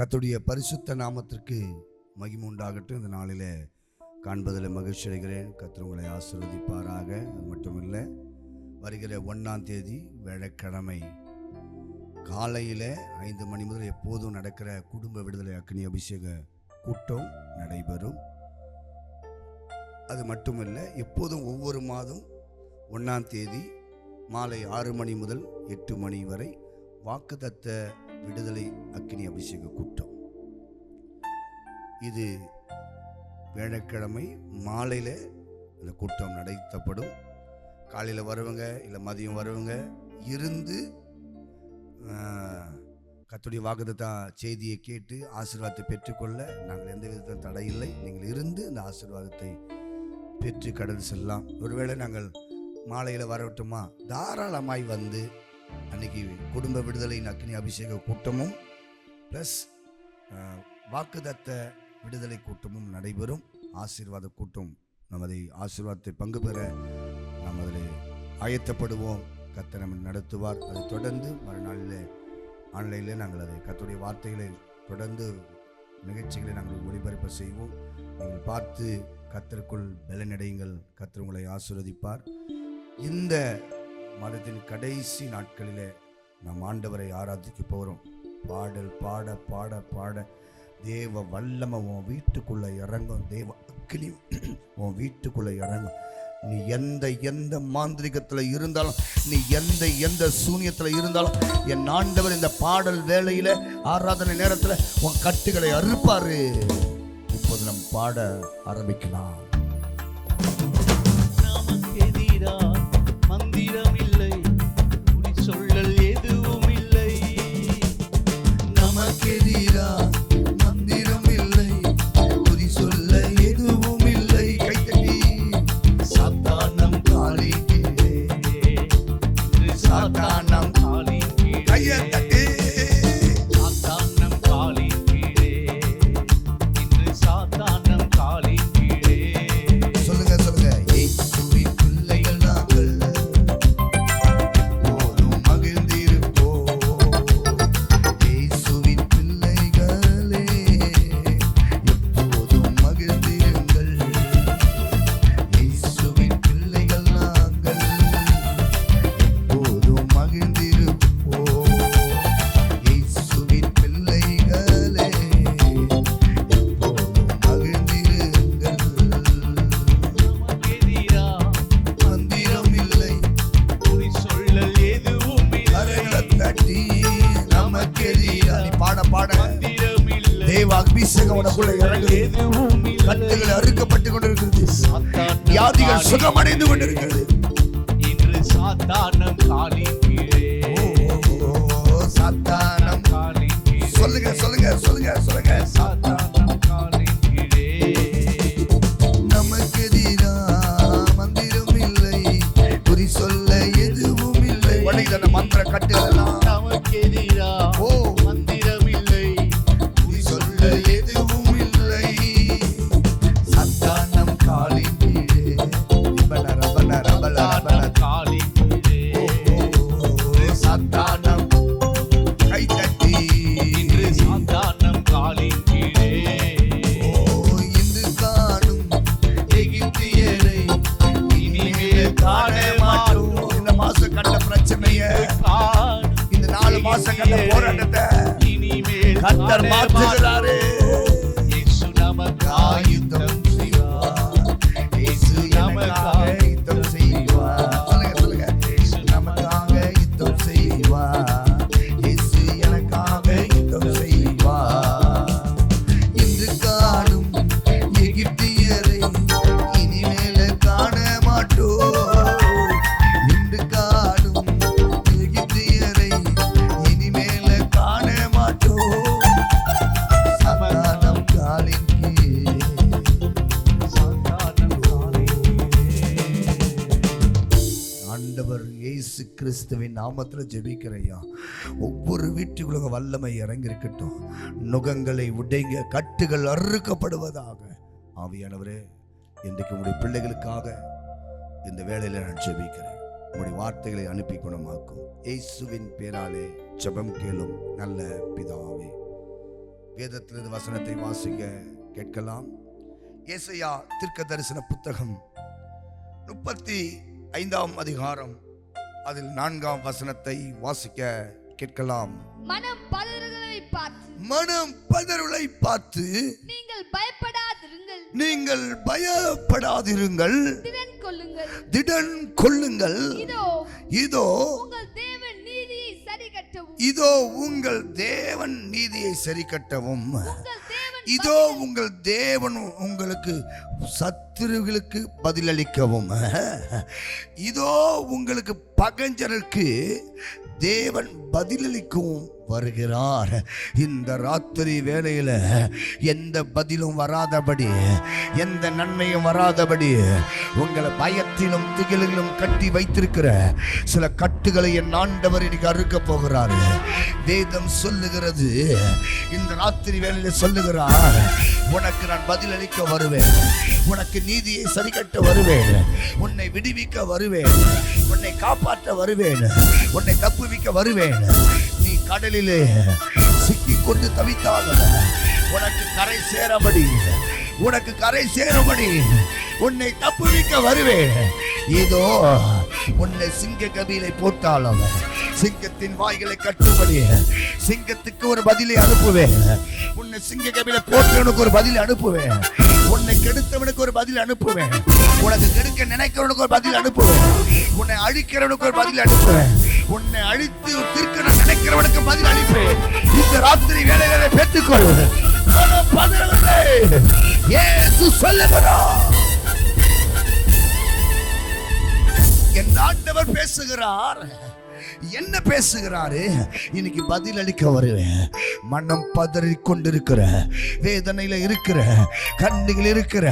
கர்த்தருடைய பரிசுத்த நாமத்திற்கு மகிமை உண்டாகட்டும். இந்த நாளில் காண்பதில் மகிழ்ச்சி அடைகிறேன். கர்த்தர் உங்களை ஆசீர்வதிப்பாராக. அது மட்டுமில்லை, வருகிற 1ஆம் தேதி வியாழக்கிழமை காலையில் 5 மணி முதல் எப்போதும் நடக்கிற குடும்ப விடுதலை அக்னி அபிஷேக கூட்டம் நடைபெறும். அது மட்டுமில்லை, எப்போதும் ஒவ்வொரு மாதம் 1ஆம் தேதி மாலை 6 மணி முதல் 8 மணி வரை வாக்குத்தத்த விடுதலை அக்னி அபிஷேக கூட்டம். இது வியாழக்கிழமை மாலையில் இந்த கூட்டம் நடத்தப்படும். காலையில் வருவங்க இல்லை மதியம் வருவங்க இருந்து கர்த்தருடைய வாக்குத்தத்த செய்தியை கேட்டு ஆசீர்வாதத்தை பெற்றுக்கொள்ள நாங்கள் எந்த விதத்தில் தடை இல்லை. நீங்கள் இருந்து இந்த ஆசீர்வாதத்தை பெற்று கடந்து செல்லலாம். ஒருவேளை நாங்கள் மாலையில் வரட்டுமா, தாராளமாய் வந்து அன்னைக்கு குடும்ப விடுதலை அக்னி அபிஷேக கூட்டமும் ப்ளஸ் வாக்குத்தத்த விடுதலை கூட்டமும் நடைபெறும். ஆசீர்வாத கூட்டம். நமது ஆசீர்வாதத்தை பங்கு பெற நாம் அதில் ஆயத்தப்படுவோம். கர்த்தர் நம்ம நடத்துவார். அதை தொடர்ந்து மறுநாளில் ஆன்லைனில் நாங்கள் அதை கர்த்தருடைய வார்த்தைகளை தொடர்ந்து நிகழ்ச்சிகளை நாங்கள் ஒளிபரப்பு செய்வோம். நீங்கள் பார்த்து கர்த்தருக்குள் பலனடையுங்கள். கர்த்தர் உங்களை ஆசீர்வதிப்பார். இந்த மதத்தின் கடைசி நாட்களிலே நாம் ஆண்டவரை ஆராதிக்க போகிறோம். பாடல் பாட பாட பாட தேவ வல்லமை உன் வீட்டுக்குள்ளே இறங்கும். தேவ அக்கினி உன் வீட்டுக்குள்ளே இறங்கும். நீ எந்த மாந்திரிகத்தில் இருந்தாலும், நீ எந்த சூனியத்தில் இருந்தாலும், என் ஆண்டவர் இந்த பாடல் வேளையில் ஆராதனை நேரத்தில் உன் கட்டுகளை அறுப்பாரு. இப்போது நம் பாட ஆரம்பிக்கலாம். மந்திரம் இல்லை, குறி சொல்லல் எதுவும் இல்லை. நமக்கெதிரா மந்திரம் இல்லை, குறி சொல்ல எதுவும் இல்லை. கைத்தட்டி சாத்தானம் காலின் கீழே, சாத்தானம் காலின் கீழே, கையை தட்டி சாத்தானம் காலின் கீழே, இன்று சாத்தானம் காலின் கீழே. சொல்லுங்க சொல்லுங்க. இயேசுவின் பிள்ளைகள் நாங்கள் எப்போதும் மகிழ்ந்திருப்போம். இயேசுவின் பிள்ளைகளே எப்போதும் மகிழ்ந்திருங்கள். இயேசுவின் பிள்ளைகள் நாங்கள் எப்போதும் மகிழ்ந்திருப்போம். இயேசுவின் பிள்ளைகளே எப்போதும் மகிழ்ந்திருங்கள். நமக்கெதிரா மந்திரம் இல்லை, குறி சொல்லல் எதுவும் இல்லை. கரங்களை தட்டி நமக்கெதிரா. நீ பாட பாட மந்திரம் இல்லை, தேவ அபிஷேகம் உனக்குள்ள இறங்குது. எதுவும் இல்லை. கட்டுகள் அறுக்கப்பட்டு கொண்டிருக்கிறது. சாத்தானம் வியாதிகள் காலின் சுகமடைந்து கொண்டிருக்கிறது. இன்று சாத்தானம் காலின் கீழே, ஓ சாத்தானம். காலின் கீழே, சொல்லுங்க சொல்லுங்க சொல்லுங்க சொல்லுங்க. சாத்தானம் காலின் கீழே. நமக்கெதிரா மந்திரம் இல்லை, குறி சொல்ல எதுவும் இல்லை. வழியில மந்திர கட்டுகள் எல்லாம் நமக்கெதிரா ஓ மந்திரம் இல்லை, குறி சொல்ல எதுவும் இல்லை. சத்தானம் காலின் கீழே, ரபல ரபல ரபல ரபல. சாத்தானம் காலின் கீழே. ஓ சத்தானம். கை தட்டி இன்று சாத்தானம் காலின் கீழே. ஓ இன்று காணும் எகிப்தியரை இனிமேல் காண மாட்டோம். இந்த மாசம் கண்ட பிரச்சனைய, காணும் இந்த 4 மாசம் கண்ட போராட்டத்தை இனிமேல் கர்த்தர் காண மாற்றுகிறாரு. மாட்டோம். இயேசு நமக்காய் யுத்தம் செய்வார். இயேசு நமக்காக யுத்தம் செய்வார். சொல்லுங்க சொல்லுங்க. இயேசு நமக்காக யுத்தம் செய்வார். இயேசு எனக்காக யுத்தம் செய்வார். இன்று காணும் எகிப்தியரை இனிமேல் காண மாட்டோம். இன்று காணும் எகிப்தியரை இனிமேல் காண மாட்டோம். சத்தானம் காலின் கீழே, சாத்தானம் காலின் கீழே. ஆண்டவர் இயேசு கிறிஸ்துவின் நாமத்தில் ஜெபிக்கிறையா. ஒவ்வொரு வீட்டுக்குள்ள வல்லமை இறங்கி இருக்கட்டும். நுகங்களை உடைங்க, கட்டுகள் அறுக்கப்படுவதாக. ஆவியானவரே, இன்றைக்கு உங்களுடைய பிள்ளைகளுக்காக இந்த வேளையில நான் ஜெபிக்கிறேன். உங்களுடைய வார்த்தைகளை அனுப்பி குணமாக்கும். இயேசுவின் பேராலே ஜெபம் கேளும் நல்ல பிதாவே. வேதத்திலிருந்து வசனத்தை வாசிக்க கேட்கலாம். ஏசாயா தீர்க்கதரிசன புத்தகம் 35ஆம் அதிகாரம் அதில் 4ஆம் வசனத்தை வாசிக்க கேட்கலாம். மனம் பதறுகளை பார்த்து நீங்கள் பயப்படாதிருங்கள், திடன் கொள்ளுங்கள். இதோ உங்கள் தேவன் நீதியை சரிக்கட்டவும், இதோ உங்கள் தேவன் உங்களுக்கு சத்துருகளுக்கு பதிலளிக்கவும், இதோ உங்களுக்கு பகைஞருக்கு தேவன் பதிலளிக்கவும் வருகிறார். இந்த ராத்திரி வேளையில எந்த பதிலும் வராதபடி, எந்த நன்மையும் வராதபடி உங்களை பயத்திலும் திகிலும் கட்டி வைத்திருக்கிற சில கட்டுகளை என் ஆண்டவர் இன்னைக்கு அறுக்க போகிறார். வேதம் சொல்லுகிறது, இந்த ராத்திரி வேளையில சொல்லுகிறார், உனக்கு நான் பதிலளிக்க வருவேன், உனக்கு நீதியை சரிகட்ட வருவேன், உன்னை விடுவிக்க வருவேன், உன்னை காப்பாற்ற வருவேன், உன்னை தப்புவிக்க வருவேன். நீ கடலிலே சிக்கிக் கொண்டு தவித்தாலும் உனக்கு கரை சேரபடி உன்னை தப்புவிக்க வருவேன். இதோ உன்னை சிங்க கபிலை போட்டாலும் சிங்கத்தின் வாய்களை கட்டும்படி சிங்கத்துக்கு ஒரு பதிலை அனுப்புவேன். உன்னை சிங்க கபிலை போட்டவனுக்கு ஒரு பதில் அனுப்புவேன். உன்னை கெடுத்தவனுக்கு ஒரு பதில் அனுப்புவேன். உனக்கு கெடுக்க நினைக்கிறவனுக்கு ஒரு பதில் அனுப்புவேன். உன்னை அழிக்கிறவனுக்கு ஒரு பதில் அனுப்புவேன். உன்னை அழித்து திருக்க நினைக்கிறவனுக்கு பதில் அளிப்பேன். இந்த ராத்திரி வேலைகளை பெற்றுக்கொள். இயேசு சொல்லுகிறார், என் ஆண்டவர் பேசுகிறார். என்ன பேசுகிறாரு? இன்னைக்கு பதில் அளிக்க வருவேன். மனம் பதறி கொண்டிருக்கிற, வேதனையில இருக்கிற, கண்ணிகள் இருக்கிற,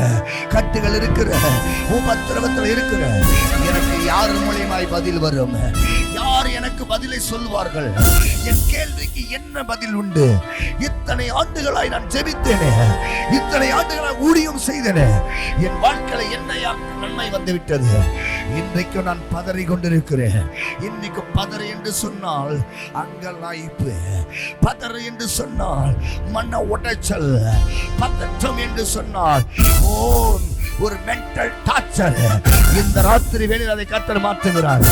கட்டுகள் இருக்கிற, உபத்திரவத்தில் இருக்கிற எனக்கு யார் மூலியமாய் பதில் வரும்? யார் எனக்கு பதிலை சொல்வார்கள்? என் கேள்விக்கு என்ன பதில் உண்டு? இத்தனை ஆண்டுகளாய் நான் ஜெபித்தேனே, இத்தனை ஆண்டுகளாய் ஊழியம் செய்தேனே, என் வாழ்க்கையில என்ன நன்மை வந்துவிட்டது? இன்றைக்கு நான் பதறி கொண்டிருக்கிறேன். இன்னைக்கு பதறு என்று சொன்னால் அங்கலாய்ப்பு, பதறு என்று சொன்னால் மன உடைச்சல், பதற்றம் என்று சொன்னால் ஒரு மென்டல் டார்ச்சர். இந்த ராத்திரி வேளையில் அதை கர்த்தர் மாற்றுகிறார்.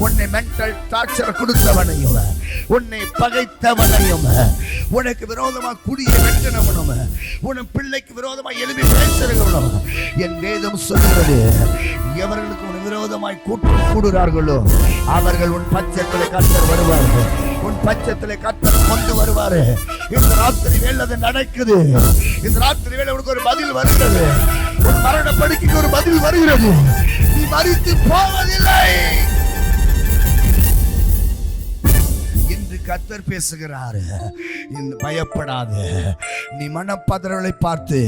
உன்னை மென்டல் டார்ச்சர் கொடுத்தவனையும், உன்னை பகைத்தவனையும், உனக்கு விரோதமாக குடிய வெட்டனவனும், உன் பிள்ளைக்கு விரோதமாக எழுப்பி பேசுகிறவனும், என் வேதம் சொல்கிறது, எவர்களுக்கு உன் விரோதமாய் கூடுகிறார்களோ அவர்கள் உன் பட்சத்திலே கர்த்தர் வருவார்கள். உன் பட்சத்திலே கர்த்தர் கொண்டு வருவாரு. இந்த ராத்திரி வேளை அது நடக்குது. இந்த ராத்திரி வேளை உனக்கு ஒரு பதில் வருகிறது. உன் மரண படுக்கைக்கு ஒரு பதில் வருகிறது. நீ மரித்து போவதில்லை என்று கர்த்தர் பேசுகிறார். இந்த பயப்படாது. நீ மனப்பதறலை பார்த்து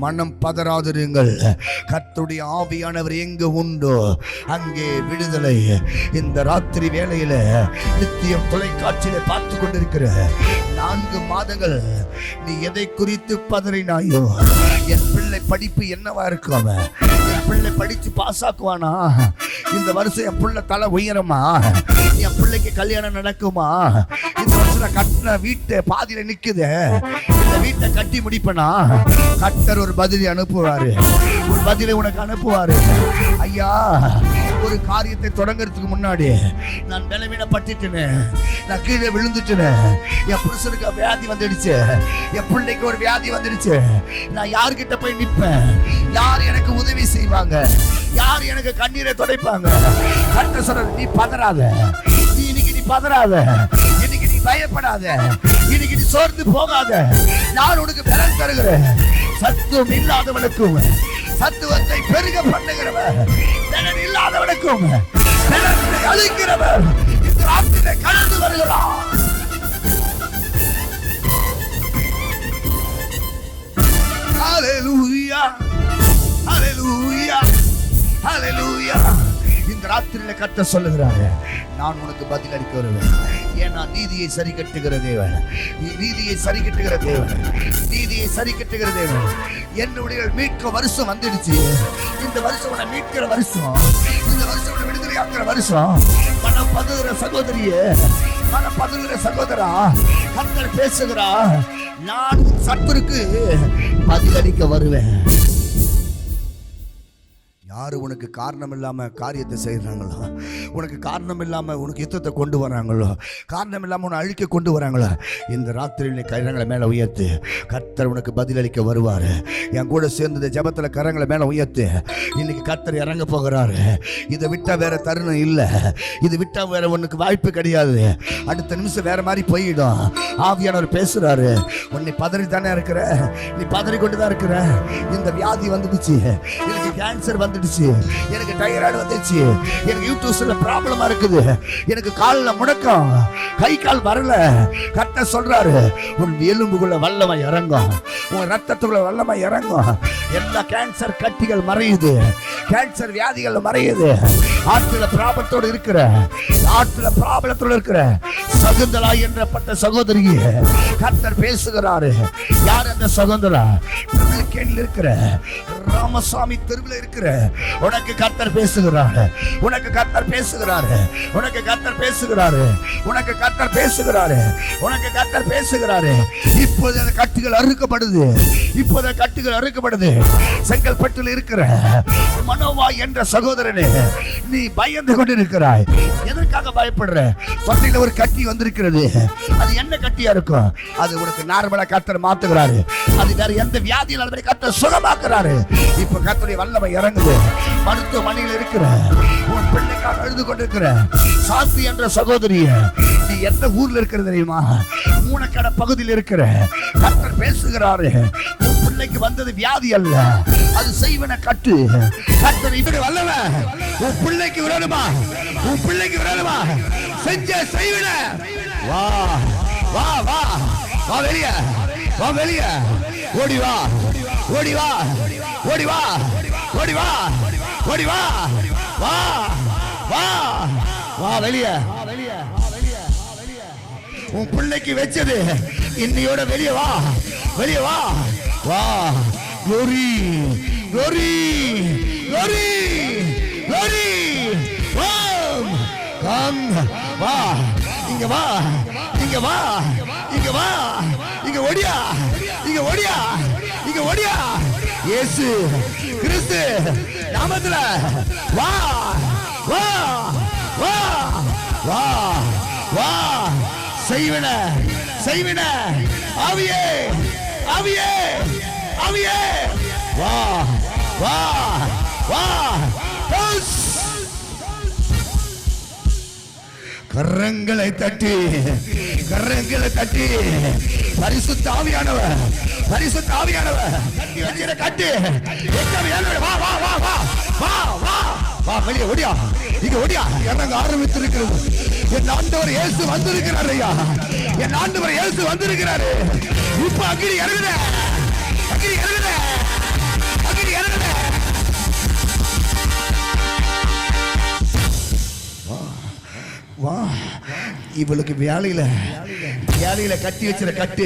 மனம் பதறாதிருங்கள். கர்த்தருடைய ஆவியானவர் எங்கு உண்டோ அங்கே விடுதலை. இந்த ராத்திரி வேளையில நித்தியம் தொலைக்காட்சியில பார்த்து கொண்டிருக்கிற 4 மாதங்கள் நீ எதை குறித்து பதறினாயோ? என் பிள்ளை படிப்பு என்னவா இருக்கும்? என் பிள்ளை படிச்சு பாஸ் ஆக்குவானா? இந்த வருஷம் என் பிள்ளை தலை உயரமா? என் பிள்ளைக்கு கல்யாணம் நடக்குமா? இந்த வருஷம் கட்டின வீட்டை பாதியில நிக்குது, இந்த வீட்டை கட்டி முடிப்பனா? கர்த்தர் ஒரு பதிலை அனுப்புவாரு. ஒரு பதிலை உனக்கு அனுப்புவாரு. ஐயா, ஒரு காரியத்தை தொடங்கிறதுக்கு முன்னாடி நான் பலவீனப்பட்டுட்டேன்னு, நான் கீழே விழுந்துட்டேன்னு, என் புருஷனுக்கு வியாதி வந்துடுச்சு, என் பிள்ளைக்கு ஒரு வியாதி வந்துடுச்சு, நான் யார்கிட்ட போய் நிற்பேன்? யார் எனக்கு உதவி செய்வாங்க? யார் எனக்கு கண்ணீரை துடைப்பாங்க? கர்த்தர் சொல்றாரு, நீ பதறாத, இன்னைக்கு நீ பதறாத, இன்னைக்கு நீ பயப்படாத, இன்னைக்கு நீ சோர்ந்து போகாத. நான் உனக்கு பலன் தருகிறேன். சத்துவம் இல்லாதவனுக்கும் சத்துவத்தை பெருக பண்ணுகிறவர், பலன் இல்லாதவனுக்கும் பலனை அளிக்கிறவர் இந்த ராத்திரியிலே கடந்து வருகிறார். ஹல்லேலூயா, ஹல்லேலூயா, ஹல்லேலூயா. இந்த ராத்திரியில கர்த்தர் சொல்லுகிறாரு, நான் உனக்கு பதில் அளிக்க வருவேன். ஏன்னா நீதியை சரி கட்டுகிற தேவன், நீதியை சரி கட்டுகிற தேவன், நீதியை சரி கட்டுகிற தேவன். என்னுடைய மீட்க வருஷம் வந்துடுச்சு. இந்த வருஷம் உன்னை மீட்கிற வருஷம், இந்த வருஷம் உன்னை விடுதலை ஆக்குற வருஷம். மனம் பதற சகோதரியே, மனப்பதறுகிற சகோதரா, கர்த்தர் பேசுகிறா, நான் உன் சத்துருக்கு பதிலளிக்க வருவேன். யாரு உனக்கு காரணம் இல்லாம காரியத்தை செய்யறாங்களோ, உனக்கு காரணம் இல்லாம உனக்கு யுத்தத்தை கொண்டு வராங்களோ, காரணம் இல்லாம உன்னை அழிக்க கொண்டு வராங்களோ, இந்த ராத்திரியில் நீ கரங்களை மேல உயர்த்து, கர்த்தர் உனக்கு பதிலளிக்க வருவாரு. என் கூட சேர்ந்து ஜெபத்துல கரங்களை மேல உயர்த்து. இன்னைக்கு கர்த்தர் இறங்க போகிறாரு. இதை விட்டா வேற தருணம் இல்லை, இது விட்டா வேற உனக்கு வாய்ப்பு கிடையாது. அடுத்த நிமிஷம் வேற மாதிரி போயிடும். ஆவியானவர் பேசுறாரு, உன்னை பதறி தானே இருக்கிற, நீ பதறி கொண்டு தான் இருக்கிற. இந்த வியாதி வந்துடுச்சு, எனக்கு கேன்சர் வந்துடுச்சு, எனக்கு டைராய்டு வந்துடுச்சு, எனக்கு யூடியூப்ல ப்ராப்ளமா இருக்குது, எனக்கு காலில் முடக்கம், கை கால் வரல. கர்த்தர் சொல்றாரு, உன் எலும்புக்குள்ள வல்லமை இறங்கும், உன் ரத்தத்துக்குள்ள வல்லமை இறங்கும். எல்லா கேன்சர் கட்டிகள் மறையுது, கேன்சர் வியாதிகள் மறையுது. ஆற்றுல ப்ராப்ளத்தோடு இருக்கிற, ஆற்றுல ப்ராப்ளத்தோடு இருக்கிற சகுந்தலா என்றப்பட்ட சகோதரி கர்த்தர் பேசுகிறாரு. யார் அந்த சகுந்தலா? கேணில் இருக்கிற ராமசாமி தெருவில் இருக்கிற உனக்கு கர்த்தர் பேசுகிறாரு, உனக்கு கர்த்தர் பேசுகிறாரு, உனக்கு கர்த்தர் பேசுகிறாரு, உனக்கு கர்த்தர் பேசுகிறாரு, உனக்கு கர்த்தர் பேசுகிறாரு. இப்போது அந்த கட்டுகள் அறுக்கப்படுது, இப்போது கட்டுகள் அறுக்கப்படுது. செங்கல்பட்டில் இருக்கிற மனோவா என்ற சகோதரனே, நீ பயந்து கொண்டு இருக்கிறாய். எதற்காக பயப்படுற? தொண்டையில ஒரு கட்டி வந்திருக்கிறது. அது என்ன கட்டியா இருக்கும்? அது உனக்கு நார்மலா கர்த்தர் மாத்துகிறாரு. அது வேற எந்த வியாதியில் கர்த்தர் சுகமாக்குறாரு. இப்ப கர்த்தருடைய வல்லமை இறங்குது. மருத்துவமனையில் இருக்கிற உன் பிள்ளைக்காக அழுது கொண்டிருக்கிற சாந்தி என்ற சகோதரி, நீ எந்த ஊர்ல இருக்கிறது தெரியுமா? மூணக்கடை பகுதியில் இருக்கிற கர்த்தர் பேசுகிறாரு. உன் பிள்ளைக்கு வந்தது வியாதி அல்ல, அது செய்வன கட்டு. கர்த்தர் இப்படி வல்லவன். உன் பிள்ளைக்கு விரோதமா, உன் பிள்ளைக்கு விரோதமா செஞ்ச செய்வன. வா வா வா வா வெளிய, வா வெளிய, ஓடி வா, ஓடி வா, ஓடி வா, ஓடி வா, ஓடி வா, வா வா வா வெளிய. உன் பிள்ளைக்கு வச்சது இன்னையோட வெளிய வா, வெளிய வா, வா. glory glory glory glory. Come வா, இங்க வா, இங்க வா, இங்க வா, இங்க ஓடியா, இங்க ஓடியா, இங்க ஓடியா. இயேசு கிறிஸ்து நாமத்துல வா வா வா வா வா. செய்வன செய்வன ஆவியே, ஆவியே, ஆவியே, வா வா வா. கரங்களை தட்டி, கரங்களை தட்டி, பரிசுத்த ஆவியானவர், பரிசுத்த ஆவியானவர் கட்டு. வா வா வா வா வா வா வா வெளியே ஓடியா, இங்க ஓடியா. இறங்க ஆரம்பித்திருக்கிறது. என் ஆண்டவர் இயேசு வந்திருக்கிறார் ஐயா, என் ஆண்டவர் இயேசு வந்திருக்கிறாரு. இப்ப அக்கினி இறங்குத, அக்கினி இறங்குத, அக்கினி இறங்குத. வா, இவளுக்கு வேலையில கட்டி வச்சிட கட்டு.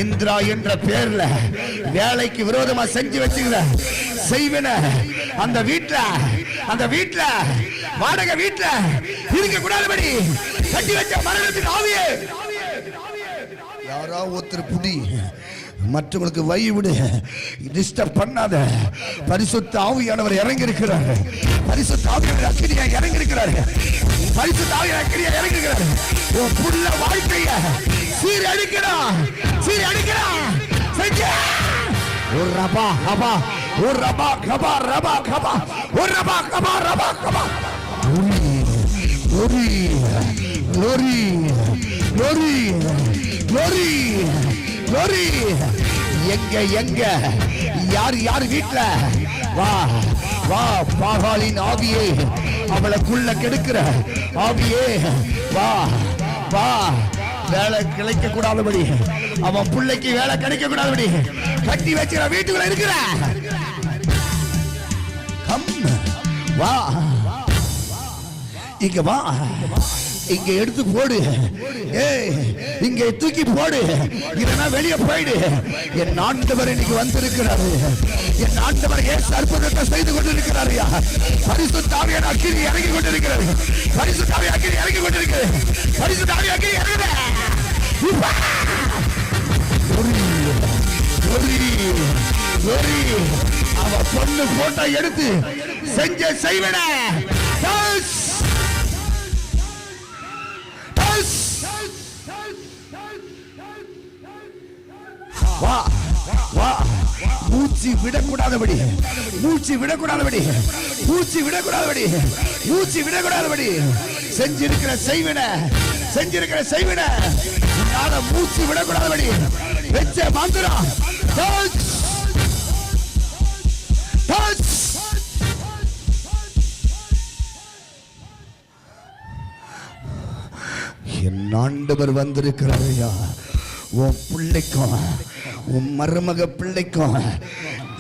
இந்திரா என்ற பேர்ல வேலைக்கு விரோதமா செஞ்சு வச்சுக்கிற செய்வன அந்த வீட்டுல, அந்த வீட்டுல வாடகை வீட்டுல இருக்க கூடாதபடி கட்டி வச்ச மரணத்தின் ஆவியே. யாரா ஒருத்தர் புடி, மற்றவங்களுக்கு வழி விடு, டிஸ்டர்ப் பண்ணாத. பரிசுத்த ஆவியானவர் இறங்கி இருக்கிறார், பரிசுத்த ஆவியானவர் அக்கினியா இறங்கி இருக்கிறார், பரிசுத்த ஆவியானவர் அக்கினியா இறங்கி இருக்கிறார். உன் புள்ள வாழ்க்கைய சீர் அடிக்கிறான், சீர் அடிக்கிறான். செஞ்ச ஒரு ரபா ஹபா, ஒரு ரபா கபா, ரபா கபா, ஒரு ரபா கபா, ரபா Kaba. glory glory glory glory glory. எங்க எங்க யார் யார் வீட்டுல? வா வா, பாகாலின் ஆவியே, அவளுக்குள்ள கெடுக்கிற ஆவியே, வா வா. வேலை கிடைக்க கூடாதபடி, அவன் பிள்ளைக்கு வேலை கிடைக்க கூடாதபடி கட்டி வச்சுக்கிற வீட்டுக்குள்ள இருக்கிற கம் வா, இங்க வா, இங்க எடுத்து போடு, ஏய் இங்க தூக்கி போடு, இல்லைன்னா வெளியே போயிடு. என் ஆண்டவர் இன்னைக்கு வந்திருக்கிறாரு. என் ஆண்டவர் இயேசு அற்புதத்தை செய்து கொண்டிருக்கிறார். பரிசுத்த ஆவியான அக்கினி இறங்கி கொண்டிருக்கிறது. பரிசுத்த ஆவியான அக்கினி இறங்கி கொண்டிருக்கிறது. பரிசுத்த ஆவியான அக்கினி இறங்குது. அவ பொண்ணு போட்டோ எடுத்து செஞ்ச செய்வன. வா வா, மூச்சு விடக்கூடாதபடி, மூச்சு விடக்கூடாதபடி, மூச்சு விடக்கூடாதபடி, மூச்சு விடக்கூடாதபடி செஞ்சிருக்கிற செய்வன, செஞ்சிருக்கிற செய்வன உன்னால மூச்சு விடக்கூடாதபடி வெச்ச மந்திரம். என் ஆண்டவர் வந்திருக்கிறாரையா. உன் பிள்ளைக்கும் உன் மருமக பிள்ளைக்கும்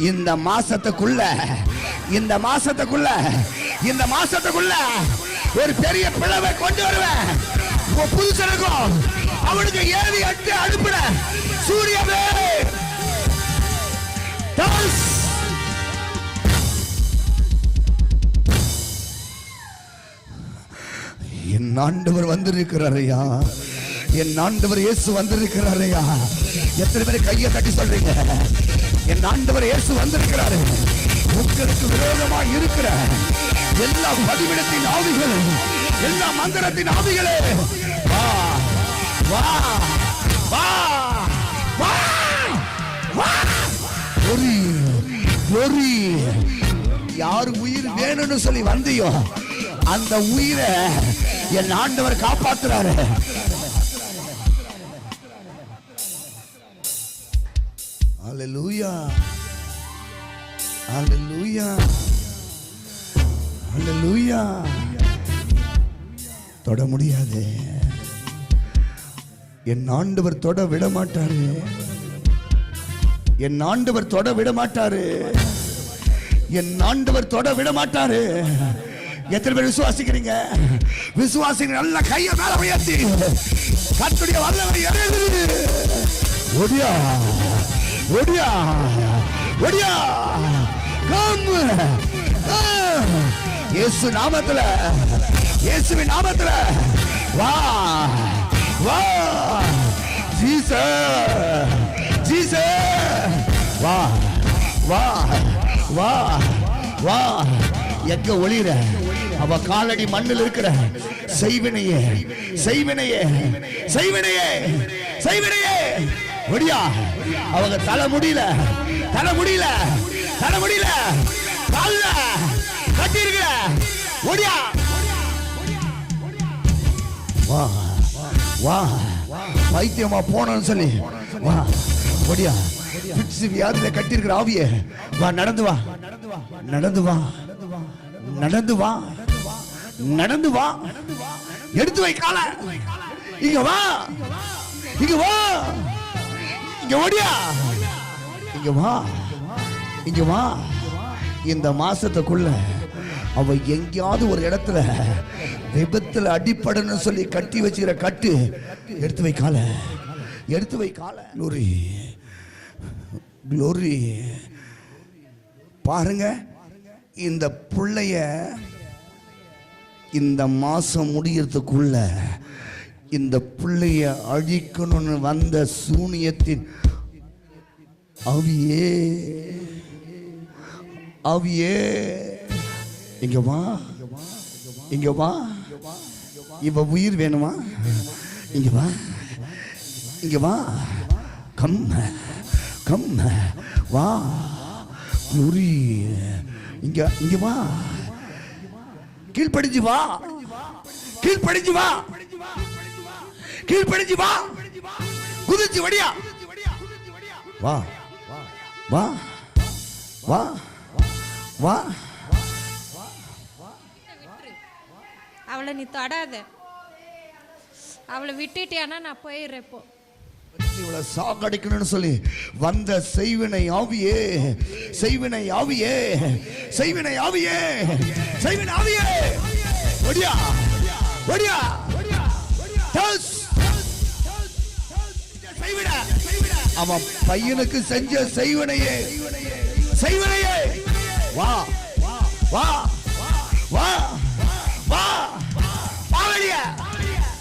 இந்த மாசத்துக்குள்ள, இந்த மாசத்துக்குள்ள, இந்த மாசத்துக்குள்ள ஒரு பெரிய பிளவை கொண்டு வருவேன். உன் புதுசனுக்கும் அவனுக்கு ஏறி அட்டு அனுப்புற சூரியவே. என் ஆண்டவர் வந்திருக்கிறாரையா. என் ஆண்டவர் இயேசு வந்திருக்கிறாரையா. எத்தனை பேர் கையை தட்டி சொல்றீங்க? என் ஆண்டவர் இயேசு வந்திருக்கிறாரு. உங்களுக்கு விரோதமா இருக்கிற எல்லா பதிவிடத்தின் ஆவிகள், எல்லா மந்திரத்தின் ஆவிகளே, வா வா வா வா வா. ஒரு ஒரு யார் உயிர் வேணும்னு சொல்லி வந்தியோ அந்த உயிரை என் ஆண்டவர் காப்பாத்துறாரு. ஹல்லேலூயா, ஹல்லேலூயா, ஹல்லேலூயா. தொட முடியாது. என் ஆண்டவர் தொட விட மாட்டாரு. என் ஆண்டவர் தொட விட மாட்டாரு. என் ஆண்டவர் தொட விட மாட்டாரு. எத்தனை பேர் விசுவாசிக்கிறீங்க? விசுவாசிங்க. நல்ல கையை மேல உயர்த்தி கர்த்தருடைய வல்லமை இறங்குது. ஓடியா ஓடியா ஓடியா. கம் இயேசு நாமத்துல, இயேசுவின் நாமத்துல வா வா. ஜீசஸ் ஜீசஸ் வா வா வா வா. எங்க ஒளிர அவ காலடி மண்ணில் இருக்கிற செய்வினையே, செய்வினையே, செய்வினையே, செய்வினையே ஒடியா. அவங்க தலை முடியல, தலை முடியல, தலை முடியல, கால்ல கட்டி இருக்கிற ஒடியா. வா வா. வைத்தியமா போனோம்னு சொல்லி வா ஒடியா. வியாதியில கட்டி இருக்கிற ஆவிய வா, நடந்து வா, நடந்து வா, நடந்து வா, நடந்து வா. எடுத்து வை கால. இங்க வா, இங்க வா, இங்க ஓடியா, இங்க வா, இங்க வா. இந்த மாசத்துக்குள்ள அவ எங்கேயாவது ஒரு இடத்துல விபத்துல அடிப்படன்னு சொல்லி கட்டி வச்சுக்கிற கட்டு எடுத்து வை கால, எடுத்து வை கால. Glory glory. பாருங்க, இந்த பிள்ளைய இந்த மாசம் முடியறதுக்குள்ள இந்த பிள்ளைய அழிக்கணும்னு வந்த சூனியத்தின் ஆவியே, ஆவியே இங்க வா, இங்க வா. இவ உயிர் வேணுமா? இங்க வா, இங்க வா. கம் கம் வா. குளோரி. இங்க இங்க வா. கீழ்படிஞ்சு வா, கீழ்படிஞ்சு வா, கீழ்படிஞ்சு வா. குதிச்சு வடியா. வா வா வா வா. அவளை நீ தொடாத. அவளை விட்டுட்டியானா நான் போயிடுறேன். இப்போ இவளை சாகடிக்கணும்னு சொல்லி வந்த செய்வினை ஆவியே, செய்வினை ஆவியே, செய்வினை ஆவியே, செய்வினை ஆவியே ஒடியா, ஒடியா, அவன் பையனுக்கு செஞ்ச செய்வனையே வா வா வா வா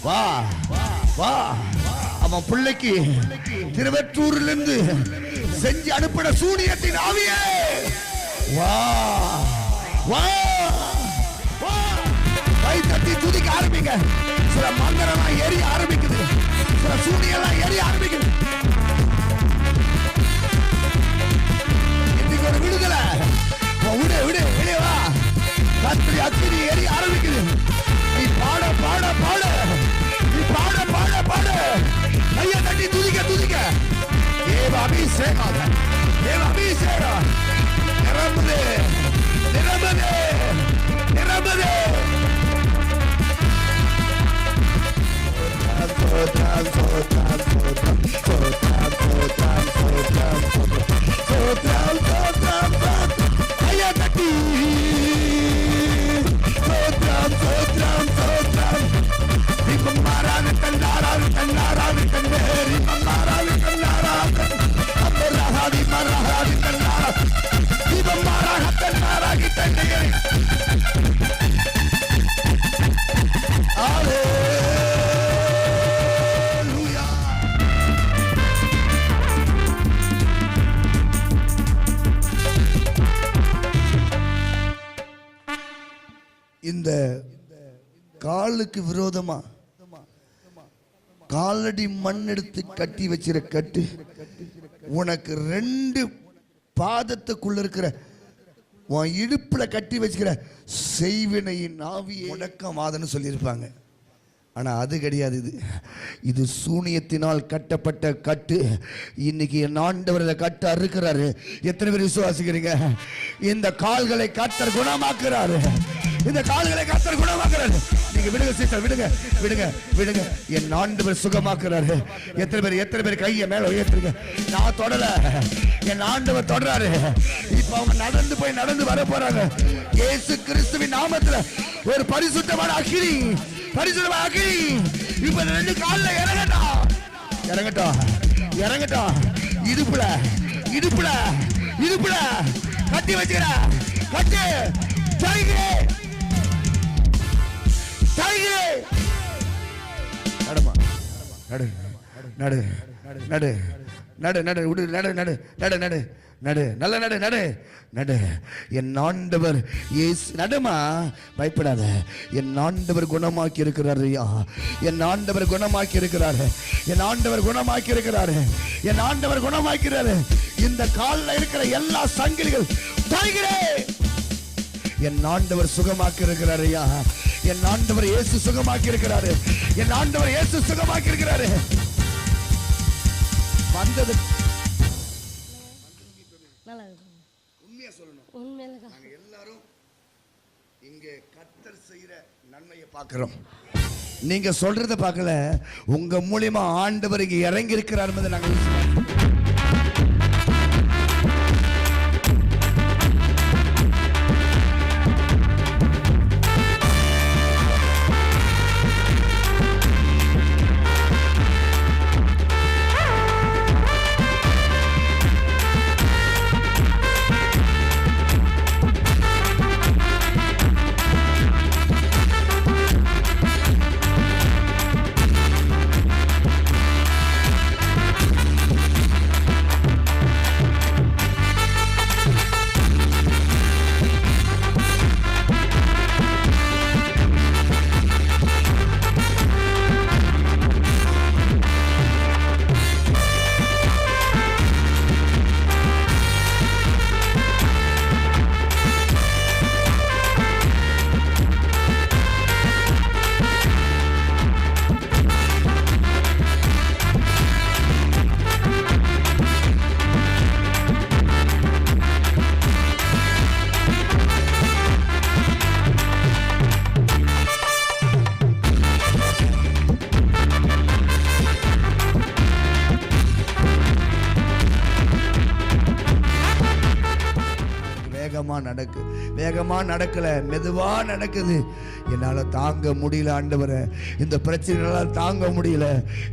வா வா அவன் பிள்ளைக்கு திருவெற்றூர்ல இருந்து செஞ்சு அனுப்பின சூனியத்தின் ஆவியே வா வா வா கை தட்டி துதிக்க ஆரம்பிங்க. சில மந்திரம்லாம் எரிய ஆரம்பிக்குது, சில சூனியெல்லாம் எரிய ஆரம்பிக்குது. இன்னைக்கு ஒரு விடுதலை. விடு விடு விடு வா. கத்திரி அக்கினி எரிய ஆரம்பிக்குது. நீ பாட பாட பாட, நீ பாட பாட பாட, கையை தட்டி துதிக்க துதிக்க. தேவ அபிஷேகம், தேவ அபிஷேகம் நிரம்புது நிரம்புது நிரம்புது. கையை தட்டி இந்த காலுக்கு விரோதமா காலடி மண் எடுத்து கட்டி வச்சிர கட்டு உனக்கு 2 பாதத்துக்குள்ள இருக்கிற உன் இடுப்புல கட்டி வச்சுக்கிற செய்வினையின் ஆவியை முடக்கமாதன்னு சொல்லியிருப்பாங்க. ஆனா அது கிடையாது. இது சூனியத்தினால் கட்டப்பட்ட கட்டு. இன்னைக்கு என் ஆண்டவர் இந்த கட்டு அறுக்கிறாரு. எத்தனை பேர் விசுவாசிக்கிறீங்க? இந்த கால்களை கர்த்தர் குணமாக்குறாரு. இந்த கால்களை கர்த்தர் குணமாக்குறாரு. நீங்க விடுங்க சிஸ்டர், விடுங்க விடுங்க விடுங்க. என் ஆண்டவர் சுகமாக்குறாரு. எத்தனை பேர் கையை மேல உயர்த்துங்க. நான் தொடல, என் ஆண்டவர் தொடராரு. இப்ப அவங்க நடந்து வர போறாங்க. இயேசு கிறிஸ்துவின் நாமத்துல ஒரு பரிசுத்தமான அக்கினி, பரிசுத்தமான அக்கினி இப்ப 2 கால்ல இறங்கட்டும் இறங்கட்டும் இறங்கட்டும். இடுப்புல இடுப்புல இடுப்புல கட்டி வச்சுக்கிற கட்டு. டைகரே டைகரே நடமா நடு நடு நடு நடு நடு விடு நடு நடு நடு நடு நடு நல்ல நடு நடு நடு. என் ஆண்டவர் இயேசு நடுமா, பயப்படாத. என் ஆண்டவர் குணமாக்கி இருக்கிறார் ஐயா. என் ஆண்டவர் குணமாக்கி இருக்கிறாரு. என் ஆண்டவர் குணமாக்கி இருக்கிறாரு. என் ஆண்டவர் குணமாக்கிறாரு. இந்த காலில் இருக்கிற எல்லா சங்கிலிகள் டைகரே என் ஆண்டவர் சுகமாக்கி இருக்கிறார் ஐயா. என் ஆண்டவர் இயேசு சுகமாக்கி இருக்கிறாரு. என் ஆண்டவர் இயேசு சுகமாக்கி இருக்கிறாரு. வந்தது உண்மையா சொல்லணும். நாங்க எல்லாரும் இங்கே கர்த்தர் செய்யற நன்மையை பார்க்கிறோம். நீங்க சொல்றத பார்க்கல, உங்க மூலியமா ஆண்டவர் இங்க இறங்கி இருக்கிறார் என்பதை நாங்கள் வேகமாக நடக்கலை, மெதுவாக நடக்குது. என்னால் தாங்க முடியல ஆண்டவரே, இந்த பிரச்சனைகளால் தாங்க முடியல,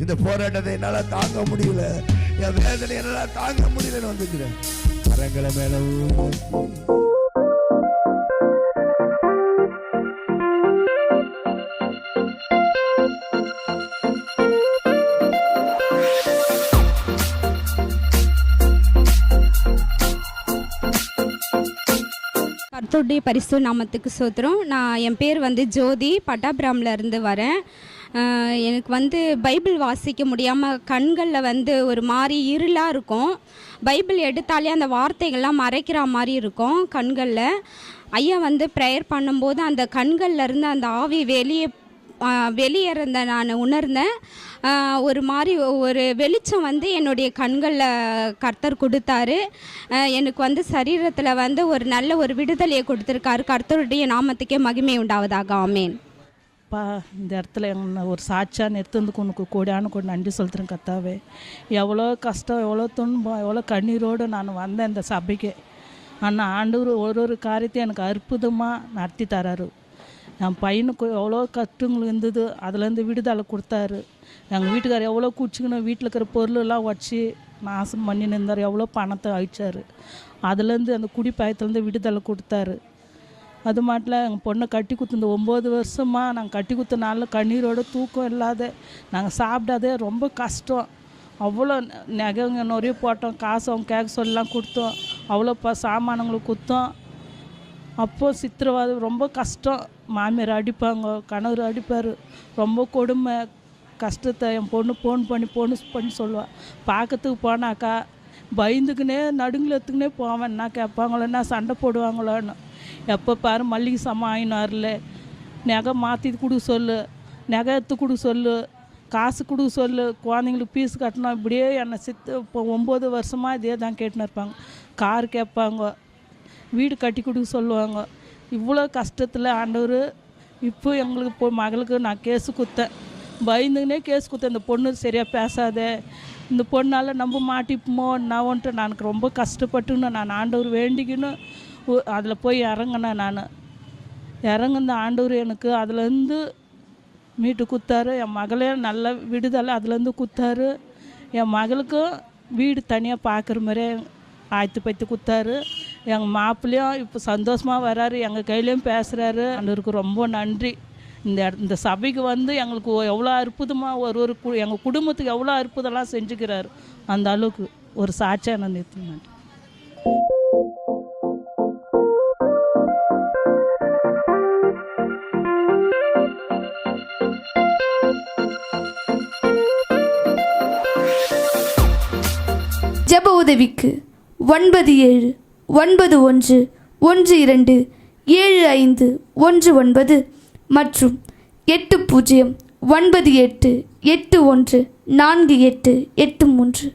இந்த போராட்டத்தை என்னால் தாங்க முடியல, என் வேதனை என்னால் தாங்க முடியலன்னு வந்துக்கிறேன். கரங்களை மேலே கர்த்தருடைய பரிசு நாமத்துக்கு ஸ்தோத்திரம். என் பேர் ஜோதி, பட்டாபிராமில் இருந்து வரேன். எனக்கு பைபிள் வாசிக்க முடியாமல் கண்களில் ஒரு மாதிரி இருளாக இருக்கும். பைபிள் எடுத்தாலே அந்த வார்த்தைகள்லாம் மறைக்கிற மாதிரி இருக்கும் கண்களில். ஐயா ப்ரேயர் பண்ணும்போது அந்த கண்களில் இருந்து அந்த ஆவி வெளியேறத நான் உணர்ந்தேன். ஒரு மாதிரி ஒரு வெளிச்சம் என்னுடைய கண்களில் கர்த்தர் கொடுத்தாரு. எனக்கு சரீரத்தில் ஒரு நல்ல ஒரு விடுதலையை கொடுத்துருக்காரு. கர்த்தருடைய நாமத்துக்கே மகிமை உண்டாவதாக. ஆமேன். இந்த இடத்துல ஒரு சாட்சியாக நிறுத்துறதுக்கு உனக்கு கோடியான கூட நன்றி சொல்கிறேன் கர்த்தாவே. எவ்வளோ கஷ்டம், எவ்வளோ துன்பம், எவ்வளோ கண்ணீரோடு நான் வந்தேன் இந்த சபைக்கு. ஆனால் ஆண்டவர் ஒரு காரியத்தையும் எனக்கு அற்புதமாக நடத்தி தராரு. என் பையனுக்கு எவ்வளோ கஷ்டங்கள் இருந்தது, அதுலேருந்து விடுதலை கொடுத்தாரு. எங்கள் வீட்டுக்காரர் எவ்வளோ குடிச்சிக்கணும், வீட்டில் இருக்கிற பொருளெல்லாம் வச்சு நாசம் பண்ணி நின்றார், எவ்வளோ பணத்தை அழிச்சார். அதுலேருந்து அந்த குடிப்பயத்துலேருந்து விடுதலை கொடுத்தாரு. அது மாட்டில் எங்கள் பொண்ணை கட்டி குத்து இந்த 9 வருஷமாக நாங்கள் கட்டி குத்த நாளில் கண்ணீரோட தூக்கம் இல்லாத நாங்கள் சாப்பிடாதே ரொம்ப கஷ்டம். அவ்வளோ நகைங்க நிறைய போட்டோம், காசு அவங்க கேட்க சொல்லலாம் கொடுத்தோம், அவ்வளோ சாமானங்களுக்கு கொடுத்தோம். அப்போது சித்திரவாதம் ரொம்ப கஷ்டம். மாமியார் அடிப்பாங்க, கணவர் அடிப்பார், ரொம்ப கொடுமை கஷ்டத்தை. என் பொண்ணு ஃபோன் பண்ணி சொல்லுவாள். பார்க்கறதுக்கு போனாக்கா பயந்துக்குனே நடுங்களத்துக்குனே போவேன். என்ன கேட்பாங்களோ, என்ன சண்டை போடுவாங்களோன்னு. எப்போ பாரு மல்லிகை சாமான் ஆயினார்ல, நகை மாற்றி கொடுக்க சொல்லு, நகை எடுத்து கொடுக்க சொல்லு, காசு கொடுக்க சொல்லு, குழந்தைங்களுக்கு ஃபீஸ் கட்டணும். இப்படியே என்னை இப்போ 9 வருஷமாக இதே தான் கேட்டுன்னு இருப்பாங்க. கார் கேட்பாங்க, வீடு கட்டி கொடுக்க சொல்லுவாங்க. இவ்வளோ கஷ்டத்தில் ஆண்டவர் இப்போ எங்களுக்கு மகளுக்கு நான் கேஸு கொடுத்தேன். பயந்துங்கன்னே கேஸ் கொடுத்தேன். இந்த பொண்ணு சரியாக பேசாதே, இந்த பொண்ணால் நம்ம மாட்டிப்போமோ என்னவோன்ட்டு நான் ரொம்ப கஷ்டப்பட்டுன்னு நான் ஆண்டவர் வேண்டிக்கின்னு அதில் போய் இறங்கினேன். நான் இறங்குந்த ஆண்டவர் எனக்கு அதுலேருந்து மீட்டு கொடுத்தாரு. என் மகளே நல்ல விடுதலை அதுலேருந்து கொடுத்தாரு. என் மகளுக்கும் வீடு தனியாக பார்க்குற மாதிரியே ஆயத்து பைத்து கொடுத்தாரு. எங்கள் மாப்பிள்ளையும் இப்போ சந்தோஷமாக வராரு, எங்கள் கையிலையும் பேசுகிறாரு. ஆண்டவருக்கு ரொம்ப நன்றி. இந்த சபைக்கு எங்களுக்கு எவ்வளோ அற்புதமாக எங்கள் குடும்பத்துக்கு எவ்வளோ அற்புதம்லாம் செஞ்சுக்கிறாரு. அந்த அளவுக்கு ஒரு சாட்சியாக நான் நிறுத்தினேன். ஜெப உதவிக்கு 9791127519 மற்றும் 8098814883